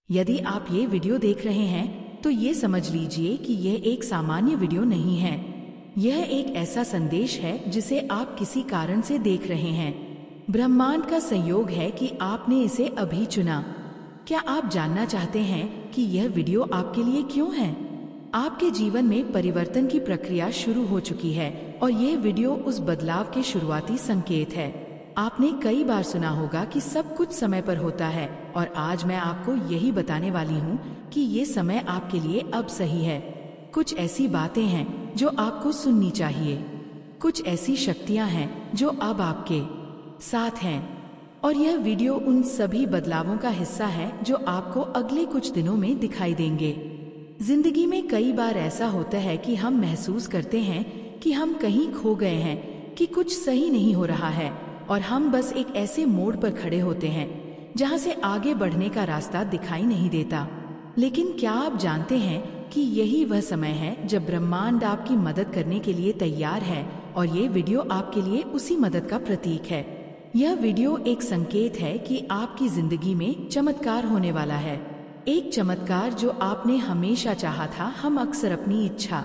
यदि आप ये वीडियो देख रहे हैं तो ये समझ लीजिए कि यह एक सामान्य वीडियो नहीं है। यह एक ऐसा संदेश है जिसे आप किसी कारण से देख रहे हैं। ब्रह्मांड का संयोग है कि आपने इसे अभी चुना। क्या आप जानना चाहते हैं कि यह वीडियो आपके लिए क्यों है? आपके जीवन में परिवर्तन की प्रक्रिया शुरू हो चुकी है और यह वीडियो उस बदलाव के शुरुआती संकेत है। आपने कई बार सुना होगा कि सब कुछ समय पर होता है, और आज मैं आपको यही बताने वाली हूँ कि ये समय आपके लिए अब सही है। कुछ ऐसी बातें हैं जो आपको सुननी चाहिए। कुछ ऐसी शक्तियाँ हैं जो अब आपके साथ हैं, और यह वीडियो उन सभी बदलावों का हिस्सा है जो आपको अगले कुछ दिनों में दिखाई देंगे। जिंदगी में कई बार ऐसा होता है कि हम महसूस करते हैं कि हम कहीं खो गए हैं, कि कुछ सही नहीं हो रहा है, और हम बस एक ऐसे मोड़ पर खड़े होते हैं जहां से आगे बढ़ने का रास्ता दिखाई नहीं देता। लेकिन क्या आप जानते हैं कि यही वह समय है जब ब्रह्मांड आपकी मदद करने के लिए तैयार है, और ये वीडियो आपके लिए उसी मदद का प्रतीक है। यह वीडियो एक संकेत है कि आपकी जिंदगी में चमत्कार होने वाला है। एक चमत्कार जो आपने हमेशा चाहा था। हम अक्सर अपनी इच्छा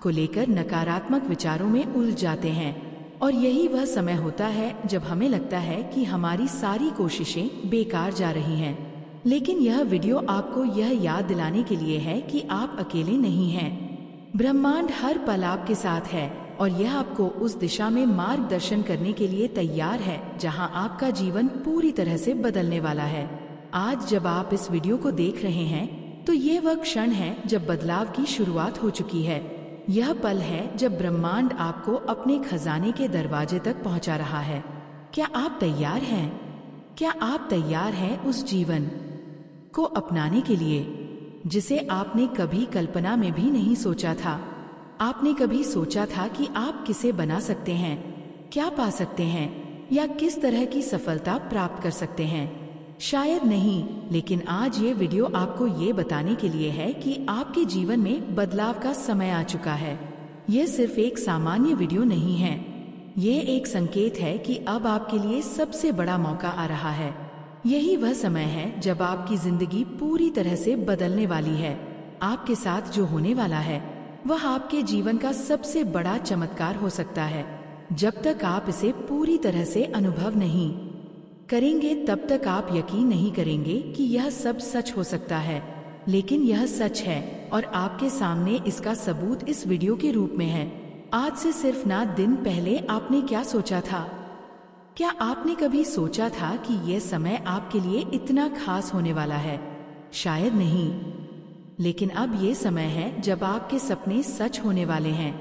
को लेकर नकारात्मक विचारों में उलझ जाते हैं, और यही वह समय होता है जब हमें लगता है कि हमारी सारी कोशिशें बेकार जा रही हैं। लेकिन यह वीडियो आपको यह याद दिलाने के लिए है कि आप अकेले नहीं हैं। ब्रह्मांड हर पल आपके साथ है, और यह आपको उस दिशा में मार्गदर्शन करने के लिए तैयार है जहां आपका जीवन पूरी तरह से बदलने वाला है। आज जब आप इस वीडियो को देख रहे हैं तो ये वह क्षण है जब बदलाव की शुरुआत हो चुकी है। यह पल है जब ब्रह्मांड आपको अपने खजाने के दरवाजे तक पहुंचा रहा है। क्या आप तैयार हैं? क्या आप तैयार हैं उस जीवन को अपनाने के लिए जिसे आपने कभी कल्पना में भी नहीं सोचा था? आपने कभी सोचा था कि आप किसे बना सकते हैं, क्या पा सकते हैं, या किस तरह की सफलता प्राप्त कर सकते हैं? शायद नहीं, लेकिन आज ये वीडियो आपको ये बताने के लिए है कि आपके जीवन में बदलाव का समय आ चुका है। यह सिर्फ एक सामान्य वीडियो नहीं है, यह एक संकेत है कि अब आपके लिए सबसे बड़ा मौका आ रहा है। यही वह समय है जब आपकी जिंदगी पूरी तरह से बदलने वाली है। आपके साथ जो होने वाला है वह आपके जीवन का सबसे बड़ा चमत्कार हो सकता है। जब तक आप इसे पूरी तरह से अनुभव नहीं करेंगे तब तक आप यकीन नहीं करेंगे कि यह सब सच हो सकता है। लेकिन यह सच है, और आपके सामने इसका सबूत इस वीडियो के रूप में है। आज से सिर्फ ना दिन पहले आपने क्या सोचा था? क्या आपने कभी सोचा था कि यह समय आपके लिए इतना खास होने वाला है? शायद नहीं, लेकिन अब ये समय है जब आपके सपने सच होने वाले हैं।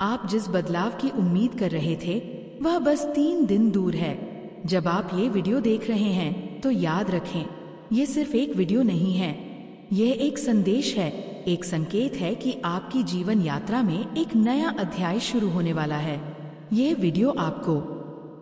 आप जिस बदलाव की उम्मीद कर रहे थे वह बस 3 दिन दूर है। जब आप ये वीडियो देख रहे हैं तो याद रखें, ये सिर्फ एक वीडियो नहीं है, यह एक संदेश है, एक संकेत है कि आपकी जीवन यात्रा में एक नया अध्याय शुरू होने वाला है। यह वीडियो आपको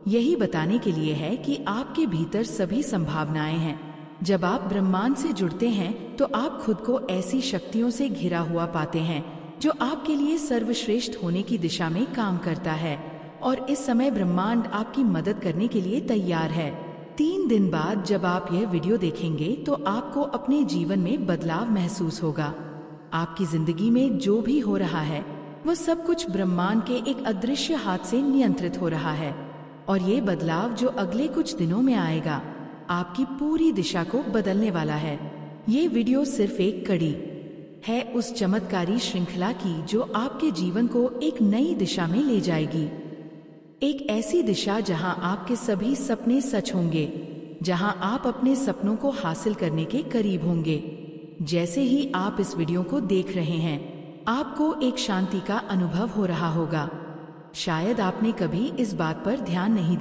यही बताने के लिए है कि आपके भीतर सभी संभावनाएं हैं। जब आप ब्रह्मांड से जुड़ते हैं तो आप खुद को ऐसी शक्तियों से घिरा हुआ पाते हैं जो आपके लिए सर्वश्रेष्ठ होने की दिशा में काम करता है, और इस समय ब्रह्मांड आपकी मदद करने के लिए तैयार है। 3 दिन बाद जब आप यह वीडियो देखेंगे तो आपको अपने जीवन में बदलाव महसूस होगा। आपकी जिंदगी में जो भी हो रहा है वह सब कुछ ब्रह्मांड के एक अदृश्य हाथ से नियंत्रित हो रहा है, और ये बदलाव जो अगले कुछ दिनों में आएगा आपकी पूरी दिशा को बदलने वाला है। ये वीडियो सिर्फ एक कड़ी है उस चमत्कारी श्रृंखला की जो आपके जीवन को एक नई दिशा में ले जाएगी। एक ऐसी दिशा जहां आपके सभी सपने सच होंगे, जहां आप अपने सपनों को हासिल करने के करीब होंगे। जैसे ही आप इस वीडियो को देख रहे हैं आपको एक शांति का अनुभव हो रहा होगा। शायद आपने कभी इस बात पर ध्यान नहीं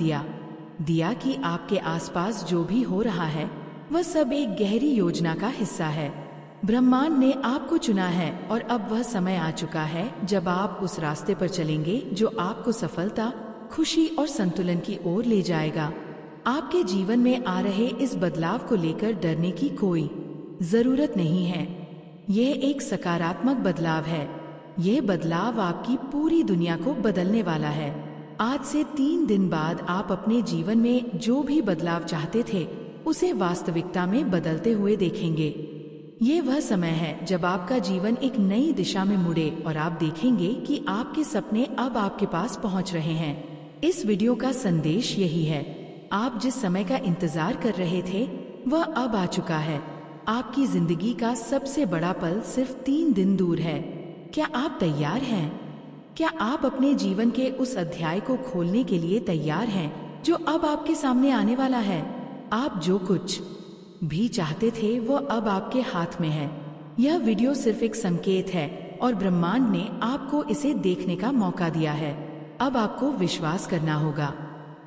दिया कि आपके आसपास जो भी हो रहा है वह सब एक गहरी योजना का हिस्सा है। ब्रह्मांड ने आपको चुना है, और अब वह समय आ चुका है जब आप उस रास्ते पर चलेंगे जो आपको सफलता, खुशी और संतुलन की ओर ले जाएगा। आपके जीवन में आ रहे इस बदलाव को लेकर डरने की कोई जरूरत नहीं है। यह एक सकारात्मक बदलाव है। यह बदलाव आपकी पूरी दुनिया को बदलने वाला है। आज से 3 दिन बाद आप अपने जीवन में जो भी बदलाव चाहते थे उसे वास्तविकता में बदलते हुए देखेंगे। ये वह समय है जब आपका जीवन एक नई दिशा में मुड़े और आप देखेंगे कि आपके सपने अब आपके पास पहुंच रहे हैं। इस वीडियो का संदेश यही है, आप जिस समय का इंतजार कर रहे थे वह अब आ चुका है। आपकी जिंदगी का सबसे बड़ा पल सिर्फ 3 दिन दूर है। क्या आप तैयार हैं? क्या आप अपने जीवन के उस अध्याय को खोलने के लिए तैयार हैं जो अब आपके सामने आने वाला है? आप जो कुछ भी चाहते थे वो अब आपके हाथ में है। यह वीडियो सिर्फ एक संकेत है और ब्रह्मांड ने आपको इसे देखने का मौका दिया है। अब आपको विश्वास करना होगा,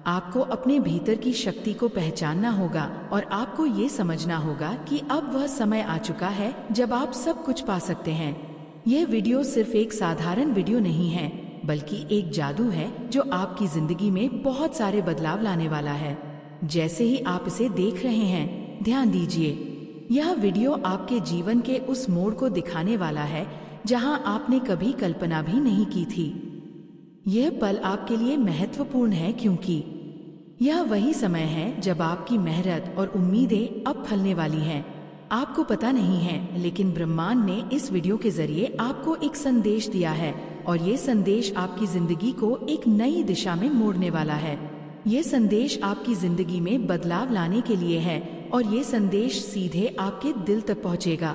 आपको अपने भीतर की शक्ति को पहचानना होगा और आपको ये समझना होगा कि अब वह समय आ चुका है जब आप सब कुछ पा सकते हैं। यह वीडियो सिर्फ एक साधारण वीडियो नहीं है, बल्कि एक जादू है जो आपकी जिंदगी में बहुत सारे बदलाव लाने वाला है। जैसे ही आप इसे देख रहे हैं, ध्यान दीजिए, यह वीडियो आपके जीवन के उस मोड़ को दिखाने वाला है जहां आपने कभी कल्पना भी नहीं की थी। यह पल आपके लिए महत्वपूर्ण है क्योंकि यह वही समय है जब आपकी मेहनत और उम्मीदें अब फलने वाली हैं। आपको पता नहीं है, लेकिन ब्रह्मांड ने इस वीडियो के जरिए आपको एक संदेश दिया है और ये संदेश आपकी जिंदगी को एक नई दिशा में मोड़ने वाला है। ये संदेश आपकी जिंदगी में बदलाव लाने के लिए है और ये संदेश सीधे आपके दिल तक पहुंचेगा।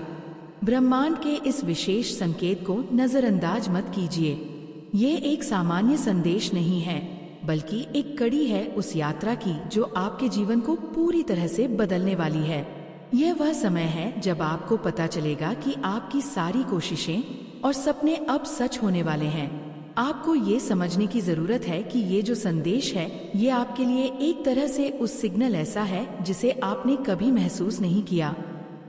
ब्रह्मांड के इस विशेष संकेत को नजरअंदाज मत कीजिए। ये एक सामान्य संदेश नहीं है, बल्कि एक कड़ी है उस यात्रा की जो आपके जीवन को पूरी तरह से बदलने वाली है। यह वह समय है जब आपको पता चलेगा कि आपकी सारी कोशिशें और सपने अब सच होने वाले हैं। आपको ये समझने की जरूरत है कि ये जो संदेश है ये आपके लिए एक तरह से उस सिग्नल ऐसा है जिसे आपने कभी महसूस नहीं किया,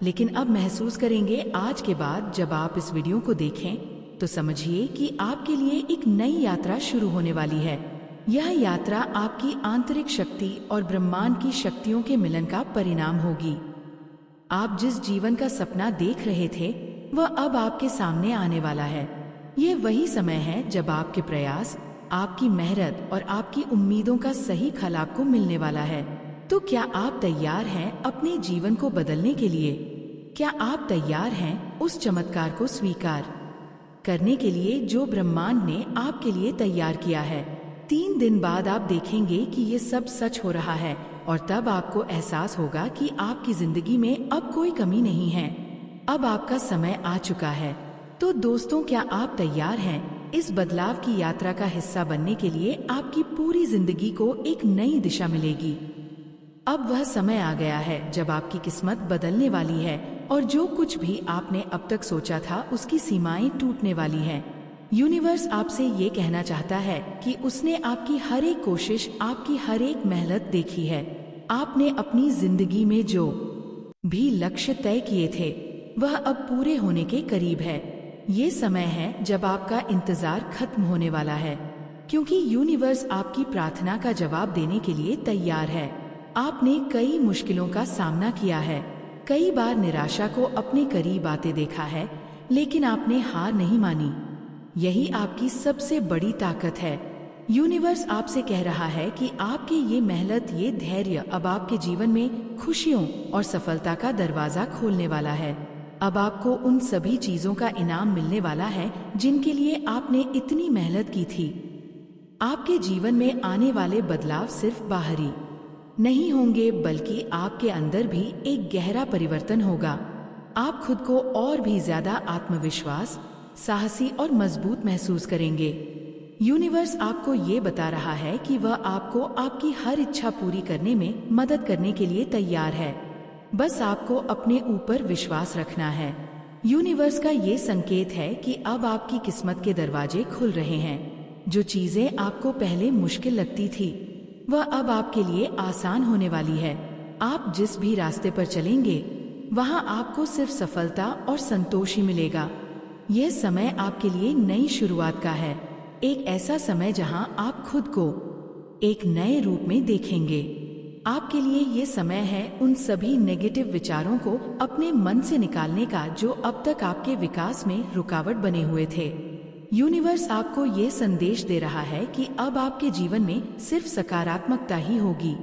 लेकिन अब महसूस करेंगे। आज के बाद जब आप इस वीडियो को देखें तो समझिए कि आपके लिए एक नई यात्रा शुरू होने वाली है। यह यात्रा आपकी आंतरिक शक्ति और ब्रह्मांड की शक्तियों के मिलन का परिणाम होगी। आप जिस जीवन का सपना देख रहे थे वह अब आपके सामने आने वाला है। ये वही समय है जब आपके प्रयास, आपकी मेहनत और आपकी उम्मीदों का सही फल आपको मिलने वाला है। तो क्या आप तैयार हैं अपने जीवन को बदलने के लिए? क्या आप तैयार हैं उस चमत्कार को स्वीकार करने के लिए जो ब्रह्मांड ने आपके लिए तैयार किया है? 3 दिन बाद आप देखेंगे कि ये सब सच हो रहा है और तब आपको एहसास होगा कि आपकी जिंदगी में अब कोई कमी नहीं है। अब आपका समय आ चुका है। तो दोस्तों, क्या आप तैयार हैं इस बदलाव की यात्रा का हिस्सा बनने के लिए? आपकी पूरी जिंदगी को एक नई दिशा मिलेगी। अब वह समय आ गया है जब आपकी किस्मत बदलने वाली है और जो कुछ भी आपने अब तक सोचा था उसकी सीमाएं टूटने वाली हैं। यूनिवर्स आपसे ये कहना चाहता है कि उसने आपकी हर एक कोशिश, आपकी हर एक मेहनत देखी है। आपने अपनी जिंदगी में जो भी लक्ष्य तय किए थे वह अब पूरे होने के करीब है। ये समय है जब आपका इंतजार खत्म होने वाला है, क्योंकि यूनिवर्स आपकी प्रार्थना का जवाब देने के लिए तैयार है। आपने कई मुश्किलों का सामना किया है, कई बार निराशा को अपने करीब आते देखा है, लेकिन आपने हार नहीं मानी। यही आपकी सबसे बड़ी ताकत है। यूनिवर्स आपसे कह रहा है कि आपकी ये मेहनत, ये धैर्य अब आपके जीवन में खुशियों और सफलता का दरवाजा खोलने वाला है। अब आपको उन सभी चीजों का इनाम मिलने वाला है जिनके लिए आपने इतनी मेहनत की थी। आपके जीवन में आने वाले बदलाव सिर्फ बाहरी नहीं होंगे, बल्कि आपके अंदर भी एक गहरा परिवर्तन होगा। आप खुद को और भी ज्यादा आत्मविश्वास, साहसी और मजबूत महसूस करेंगे। यूनिवर्स आपको ये बता रहा है कि वह आपको आपकी हर इच्छा पूरी करने में मदद करने के लिए तैयार है। बस आपको अपने ऊपर विश्वास रखना है। यूनिवर्स का ये संकेत है कि अब आपकी किस्मत के दरवाजे खुल रहे हैं। जो चीजें आपको पहले मुश्किल लगती थी वह अब आपके लिए आसान होने वाली है। आप जिस भी रास्ते पर चलेंगे वहां आपको सिर्फ सफलता और संतोष ही मिलेगा। यह समय आपके लिए नई शुरुआत का है, एक ऐसा समय जहां आप खुद को एक नए रूप में देखेंगे। आपके लिए ये समय है उन सभी नेगेटिव विचारों को अपने मन से निकालने का जो अब तक आपके विकास में रुकावट बने हुए थे। यूनिवर्स आपको ये संदेश दे रहा है कि अब आपके जीवन में सिर्फ सकारात्मकता ही होगी।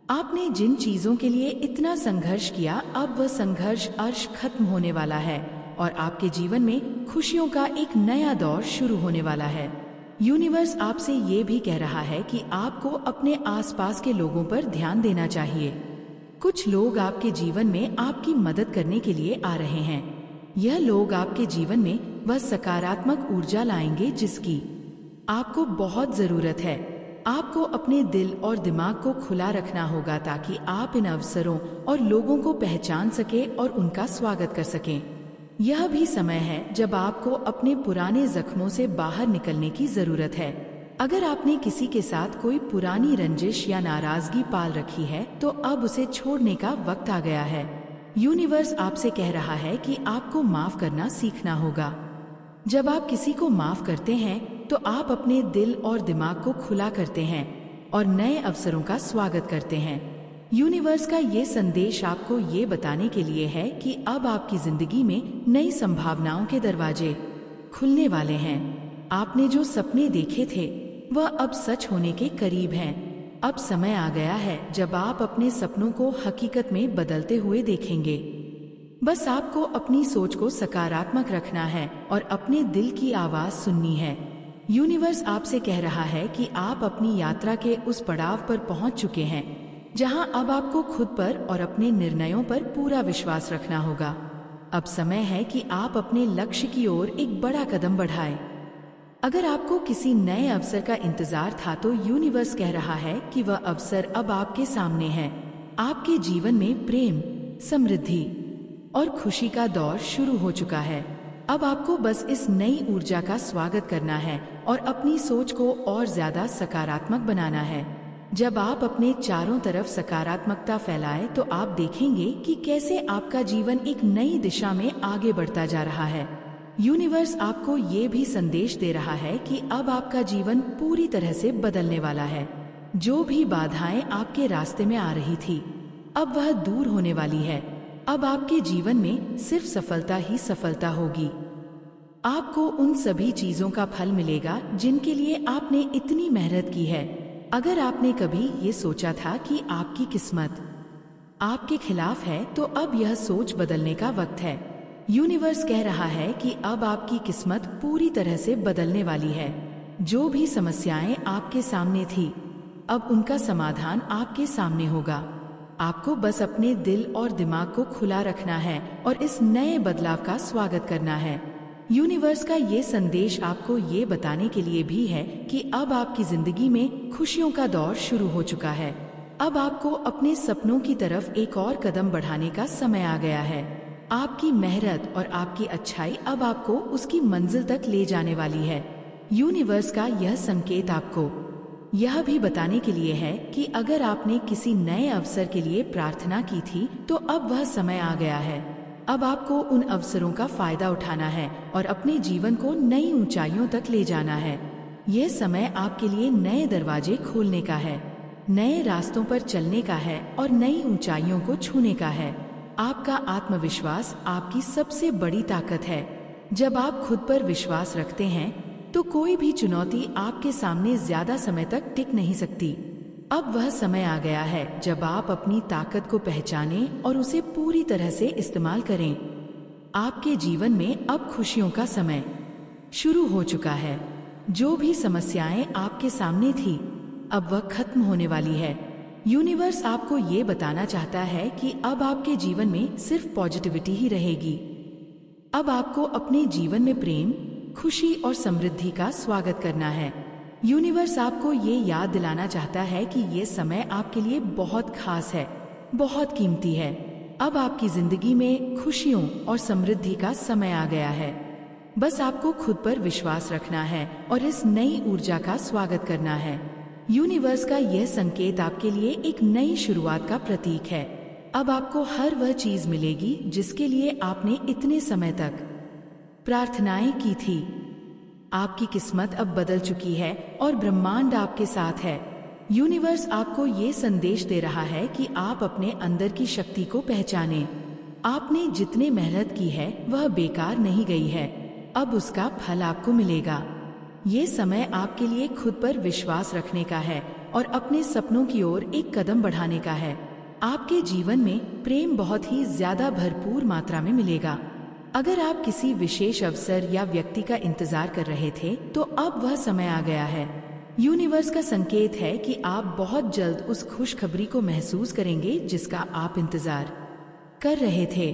आपने जिन चीजों के लिए इतना संघर्ष किया, अब वह संघर्ष अर्श खत्म होने वाला है और आपके जीवन में खुशियों का एक नया दौर शुरू होने वाला है। यूनिवर्स आपसे ये भी कह रहा है कि आपको अपने आसपास के लोगों पर ध्यान देना चाहिए। कुछ लोग आपके जीवन में आपकी मदद करने के लिए आ रहे हैं। यह लोग आपके जीवन में वह सकारात्मक ऊर्जा लाएंगे जिसकी आपको बहुत जरूरत है। आपको अपने दिल और दिमाग को खुला रखना होगा ताकि आप इन अवसरों और लोगों को पहचान सके और उनका स्वागत कर सकें। यह भी समय है जब आपको अपने पुराने जख्मों से बाहर निकलने की जरूरत है। अगर आपने किसी के साथ कोई पुरानी रंजिश या नाराजगी पाल रखी है तो अब उसे छोड़ने का वक्त आ गया है। यूनिवर्स आपसे कह रहा है कि आपको माफ करना सीखना होगा। जब आप किसी को माफ करते हैं तो आप अपने दिल और दिमाग को खुला करते हैं और नए अवसरों का स्वागत करते हैं। यूनिवर्स का ये संदेश आपको ये बताने के लिए है कि अब आपकी जिंदगी में नई संभावनाओं के दरवाजे खुलने वाले हैं। आपने जो सपने देखे थे वह अब सच होने के करीब हैं। अब समय आ गया है जब आप अपने सपनों को हकीकत में बदलते हुए देखेंगे। बस आपको अपनी सोच को सकारात्मक रखना है और अपने दिल की आवाज सुननी है। यूनिवर्स आपसे कह रहा है कि आप अपनी यात्रा के उस पड़ाव पर पहुंच चुके हैं जहां अब आपको खुद पर और अपने निर्णयों पर पूरा विश्वास रखना होगा। अब समय है कि आप अपने लक्ष्य की ओर एक बड़ा कदम बढ़ाएं। अगर आपको किसी नए अवसर का इंतजार था तो यूनिवर्स कह रहा है कि वह अवसर अब आपके सामने है। आपके जीवन में प्रेम, समृद्धि और खुशी का दौर शुरू हो चुका है। अब आपको बस इस नई ऊर्जा का स्वागत करना है और अपनी सोच को और ज्यादा सकारात्मक बनाना है। जब आप अपने चारों तरफ सकारात्मकता फैलाएं तो आप देखेंगे कि कैसे आपका जीवन एक नई दिशा में आगे बढ़ता जा रहा है। यूनिवर्स आपको ये भी संदेश दे रहा है कि अब आपका जीवन पूरी तरह से बदलने वाला है। जो भी बाधाएं आपके रास्ते में आ रही थी अब वह दूर होने वाली है। अब आपके जीवन में सिर्फ सफलता ही सफलता होगी। आपको उन सभी चीजों का फल मिलेगा जिनके लिए आपने इतनी मेहनत की है। अगर आपने कभी ये सोचा था कि आपकी किस्मत आपके खिलाफ है तो अब यह सोच बदलने का वक्त है। यूनिवर्स कह रहा है कि अब आपकी किस्मत पूरी तरह से बदलने वाली है। जो भी समस्याएं आपके सामने थी अब उनका समाधान आपके सामने होगा। आपको बस अपने दिल और दिमाग को खुला रखना है और इस नए बदलाव का स्वागत करना है। यूनिवर्स का ये संदेश आपको ये बताने के लिए भी है कि अब आपकी जिंदगी में खुशियों का दौर शुरू हो चुका है। अब आपको अपने सपनों की तरफ एक और कदम बढ़ाने का समय आ गया है। आपकी मेहनत और आपकी अच्छाई अब आपको उसकी मंजिल तक ले जाने वाली है। यूनिवर्स का यह संकेत आपको यह भी बताने के लिए है कि अगर आपने किसी नए अवसर के लिए प्रार्थना की थी तो अब वह समय आ गया है। अब आपको उन अवसरों का फायदा उठाना है और अपने जीवन को नई ऊंचाइयों तक ले जाना है। यह समय आपके लिए नए दरवाजे खोलने का है, नए रास्तों पर चलने का है और नई ऊंचाइयों को छूने का है। आपका आत्मविश्वास आपकी सबसे बड़ी ताकत है। जब आप खुद पर विश्वास रखते हैं तो कोई भी चुनौती आपके सामने ज्यादा समय तक टिक नहीं सकती। अब वह समय आ गया है जब आप अपनी ताकत को पहचानें और उसे पूरी तरह से इस्तेमाल करें। आपके जीवन में अब खुशियों का समय शुरू हो चुका है। जो भी समस्याएं आपके सामने थी अब वह खत्म होने वाली है। यूनिवर्स आपको ये बताना चाहता है कि अब आपके जीवन में सिर्फ पॉजिटिविटी ही रहेगी। अब आपको अपने जीवन में प्रेम, खुशी और समृद्धि का स्वागत करना है। यूनिवर्स आपको ये याद दिलाना चाहता है कि ये समय आपके लिए बहुत खास है, बहुत कीमती है। अब आपकी जिंदगी में खुशियों और समृद्धि का समय आ गया है। बस आपको खुद पर विश्वास रखना है और इस नई ऊर्जा का स्वागत करना है। यूनिवर्स का यह संकेत आपके लिए एक नई शुरुआत का प्रतीक है। अब आपको हर वह चीज मिलेगी जिसके लिए आपने इतने समय तक प्रार्थनाएं की थी। आपकी किस्मत अब बदल चुकी है और ब्रह्मांड आपके साथ है। यूनिवर्स आपको ये संदेश दे रहा है कि आप अपने अंदर की शक्ति को पहचानें। आपने जितने मेहनत की है वह बेकार नहीं गई है। अब उसका फल आपको मिलेगा। ये समय आपके लिए खुद पर विश्वास रखने का है और अपने सपनों की ओर एक कदम बढ़ाने का है। आपके जीवन में प्रेम बहुत ही ज्यादा भरपूर मात्रा में मिलेगा। अगर आप किसी विशेष अवसर या व्यक्ति का इंतजार कर रहे थे, तो अब वह समय आ गया है। यूनिवर्स का संकेत है कि आप बहुत जल्द उस खुशखबरी को महसूस करेंगे जिसका आप इंतजार कर रहे थे।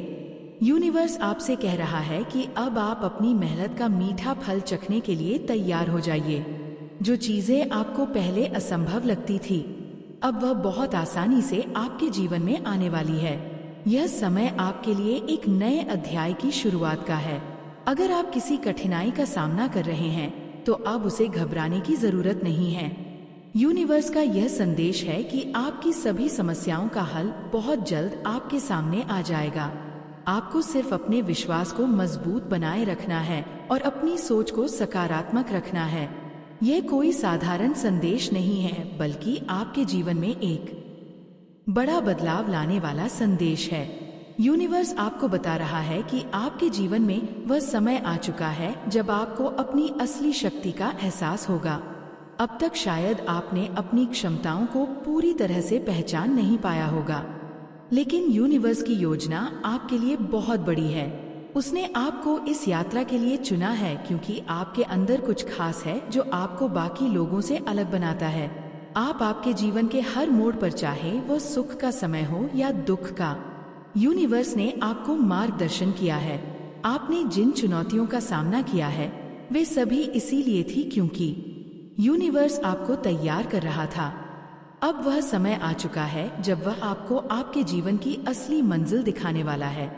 यूनिवर्स आपसे कह रहा है कि अब आप अपनी मेहनत का मीठा फल चखने के लिए तैयार हो जाइए। जो चीजें आपको पहले असंभव लगती थी, अब वह बहुत आसानी से आपके जीवन में आने वाली है। यह समय आपके लिए एक नए अध्याय की शुरुआत का है। अगर आप किसी कठिनाई का सामना कर रहे हैं, तो अब उसे घबराने की जरूरत नहीं है। यूनिवर्स का यह संदेश है कि आपकी सभी समस्याओं का हल बहुत जल्द आपके सामने आ जाएगा। आपको सिर्फ अपने विश्वास को मजबूत बनाए रखना है और अपनी सोच को सकारात्मक रखना है। यह कोई साधारण संदेश नहीं है, बल्कि आपके जीवन में एक बड़ा बदलाव लाने वाला संदेश है। यूनिवर्स आपको बता रहा है कि आपके जीवन में वह समय आ चुका है जब आपको अपनी असली शक्ति का एहसास होगा। अब तक शायद आपने अपनी क्षमताओं को पूरी तरह से पहचान नहीं पाया होगा, लेकिन यूनिवर्स की योजना आपके लिए बहुत बड़ी है। उसने आपको इस यात्रा के लिए चुना है क्योंकि आपके अंदर कुछ खास है जो आपको बाकी लोगों से अलग बनाता है। आप आपके जीवन के हर मोड़ पर, चाहे वो सुख का समय हो या दुख का, यूनिवर्स ने आपको मार्गदर्शन किया है। आपने जिन चुनौतियों का सामना किया है, वे सभी इसीलिए थी क्योंकि यूनिवर्स आपको तैयार कर रहा था। अब वह समय आ चुका है जब वह आपको आपके जीवन की असली मंजिल दिखाने वाला है।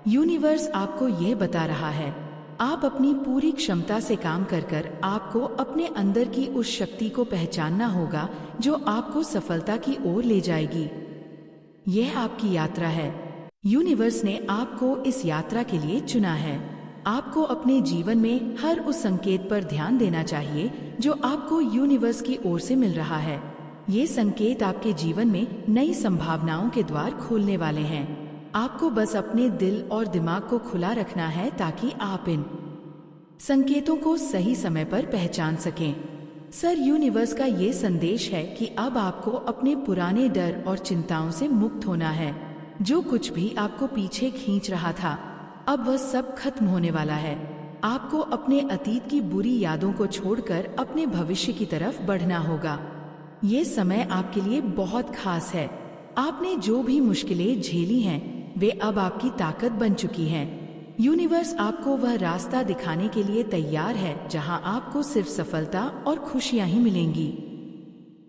यूनिवर्स आपको यह बता रहा है, आप अपनी पूरी क्षमता से काम कर आपको अपने अंदर की उस शक्ति को पहचानना होगा जो आपको सफलता की ओर ले जाएगी। यह आपकी यात्रा है। यूनिवर्स ने आपको इस यात्रा के लिए चुना है। आपको अपने जीवन में हर उस संकेत पर ध्यान देना चाहिए जो आपको यूनिवर्स की ओर से मिल रहा है। ये संकेत आपके जीवन में नई संभावनाओं के द्वार खोलने वाले हैं। आपको बस अपने दिल और दिमाग को खुला रखना है ताकि आप इन संकेतों को सही समय पर पहचान सकें। सर, यूनिवर्स का ये संदेश है कि अब आपको अपने पुराने डर और चिंताओं से मुक्त होना है। जो कुछ भी आपको पीछे खींच रहा था, अब वह सब खत्म होने वाला है। आपको अपने अतीत की बुरी यादों को छोड़कर अपने भविष्य की तरफ बढ़ना होगा। ये समय आपके लिए बहुत खास है। आपने जो भी मुश्किलें झेली हैं, वे अब आपकी ताकत बन चुकी हैं। यूनिवर्स आपको वह रास्ता दिखाने के लिए तैयार है जहां आपको सिर्फ सफलता और खुशियां ही मिलेंगी।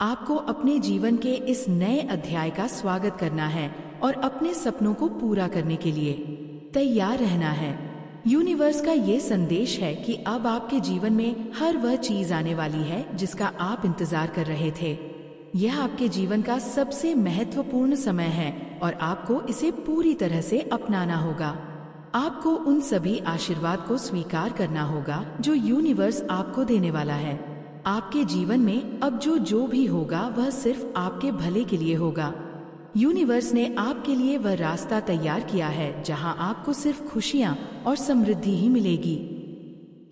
आपको अपने जीवन के इस नए अध्याय का स्वागत करना है और अपने सपनों को पूरा करने के लिए तैयार रहना है। यूनिवर्स का ये संदेश है कि अब आपके जीवन में हर वह चीज आने वाली है जिसका आप इंतजार कर रहे थे। यह आपके जीवन का सबसे महत्वपूर्ण समय है और आपको इसे पूरी तरह से अपनाना होगा। आपको उन सभी आशीर्वाद को स्वीकार करना होगा जो यूनिवर्स आपको देने वाला है। आपके जीवन में अब जो भी होगा वह सिर्फ आपके भले के लिए होगा। यूनिवर्स ने आपके लिए वह रास्ता तैयार किया है जहां आपको सिर्फ खुशियां और समृद्धि ही मिलेगी।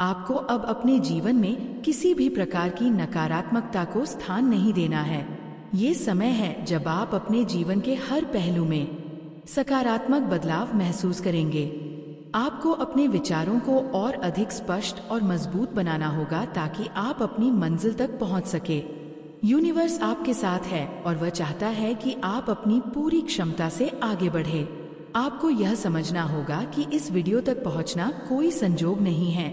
आपको अब अपने जीवन में किसी भी प्रकार की नकारात्मकता को स्थान नहीं देना है। ये समय है जब आप अपने जीवन के हर पहलू में सकारात्मक बदलाव महसूस करेंगे। आपको अपने विचारों को और अधिक स्पष्ट और मजबूत बनाना होगा ताकि आप अपनी मंजिल तक पहुंच सके। यूनिवर्स आपके साथ है और वह चाहता है कि आप अपनी पूरी क्षमता से आगे बढ़े। आपको यह समझना होगा कि इस वीडियो तक पहुंचना कोई संजोग नहीं है।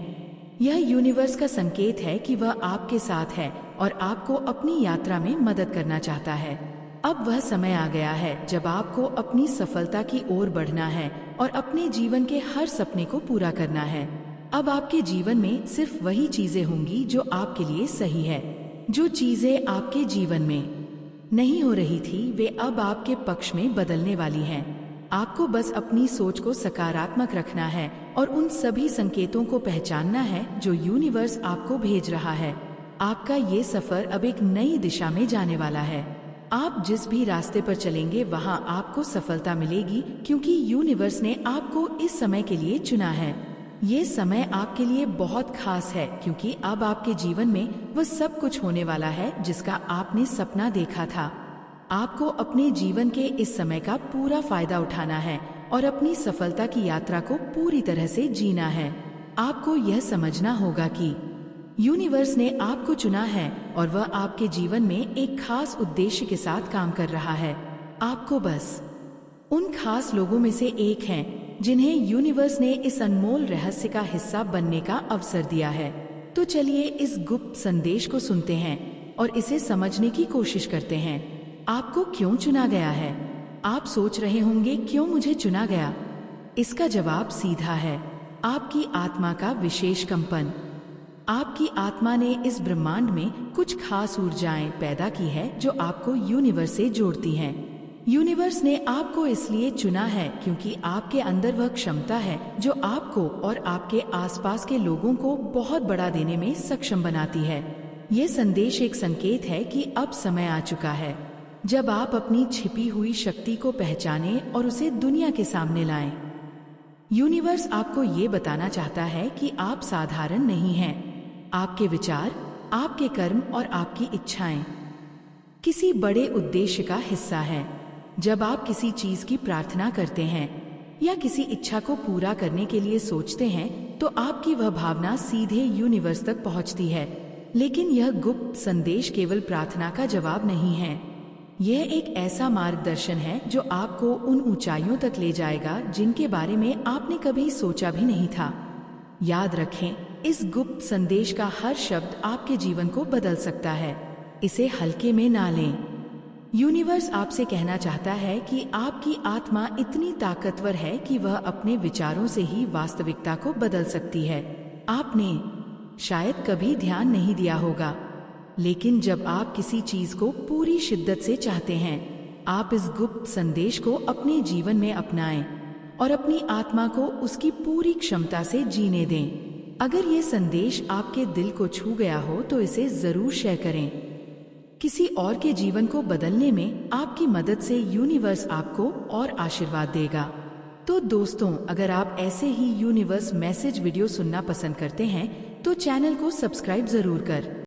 यह यूनिवर्स का संकेत है कि वह आपके साथ है और आपको अपनी यात्रा में मदद करना चाहता है। अब वह समय आ गया है जब आपको अपनी सफलता की ओर बढ़ना है और अपने जीवन के हर सपने को पूरा करना है। अब आपके जीवन में सिर्फ वही चीजें होंगी जो आपके लिए सही है। जो चीजें आपके जीवन में नहीं हो रही थी, वे अब आपके पक्ष में बदलने वाली हैं। आपको बस अपनी सोच को सकारात्मक रखना है और उन सभी संकेतों को पहचानना है जो यूनिवर्स आपको भेज रहा है। आपका ये सफर अब एक नई दिशा में जाने वाला है। आप जिस भी रास्ते पर चलेंगे वहां आपको सफलता मिलेगी क्योंकि यूनिवर्स ने आपको इस समय के लिए चुना है। ये समय आपके लिए बहुत खास है, क्योंकि अब आपके जीवन में वो सब कुछ होने वाला है जिसका आपने सपना देखा था। आपको अपने जीवन के इस समय का पूरा फायदा उठाना है और अपनी सफलता की यात्रा को पूरी तरह से जीना है। आपको यह समझना होगा कि यूनिवर्स ने आपको चुना है और वह आपके जीवन में एक खास उद्देश्य के साथ काम कर रहा है। आपको बस उन खास लोगों में से एक हैं जिन्हें यूनिवर्स ने इस अनमोल रहस्य का हिस्सा बनने का अवसर दिया है। तो चलिए इस गुप्त संदेश को सुनते हैं और इसे समझने की कोशिश करते हैं। आपको क्यों चुना गया है? आप सोच रहे होंगे क्यों मुझे चुना गया? इसका जवाब सीधा है, आपकी आत्मा का विशेष कंपन। आपकी आत्मा ने इस ब्रह्मांड में कुछ खास ऊर्जाएं पैदा की है जो आपको यूनिवर्स से जोड़ती हैं। यूनिवर्स ने आपको इसलिए चुना है क्योंकि आपके अंदर वह क्षमता है जो आपको और आपके आसपास के लोगों को बहुत बड़ा देने में सक्षम बनाती है। ये संदेश एक संकेत है कि अब समय आ चुका है जब आप अपनी छिपी हुई शक्ति को पहचानें और उसे दुनिया के सामने लाएं। यूनिवर्स आपको ये बताना चाहता है कि आप साधारण नहीं हैं। आपके विचार, आपके कर्म और आपकी इच्छाएं किसी बड़े उद्देश्य का हिस्सा हैं। जब आप किसी चीज की प्रार्थना करते हैं या किसी इच्छा को पूरा करने के लिए सोचते हैं तो आपकी वह भावना सीधे यूनिवर्स तक पहुंचती है। लेकिन यह गुप्त संदेश केवल प्रार्थना का जवाब नहीं है। यह एक ऐसा मार्गदर्शन है जो आपको उन ऊंचाइयों तक ले जाएगा जिनके बारे में आपने कभी सोचा भी नहीं था। याद रखें, इस गुप्त संदेश का हर शब्द आपके जीवन को बदल सकता है। इसे हल्के में ना लें। यूनिवर्स आपसे कहना चाहता है कि आपकी आत्मा इतनी ताकतवर है कि वह अपने विचारों से ही वास्तविकता को बदल सकती है। आपने शायद कभी ध्यान नहीं दिया होगा, लेकिन जब आप किसी चीज को पूरी शिद्दत से चाहते हैं, आप इस गुप्त संदेश को अपने जीवन में अपनाएं और अपनी आत्मा को उसकी पूरी क्षमता से जीने दें। अगर ये संदेश आपके दिल को छू गया हो तो इसे जरूर शेयर करें। किसी और के जीवन को बदलने में आपकी मदद से यूनिवर्स आपको और आशीर्वाद देगा। तो दोस्तों, अगर आप ऐसे ही यूनिवर्स मैसेज वीडियो सुनना पसंद करते हैं तो चैनल को सब्सक्राइब जरूर कर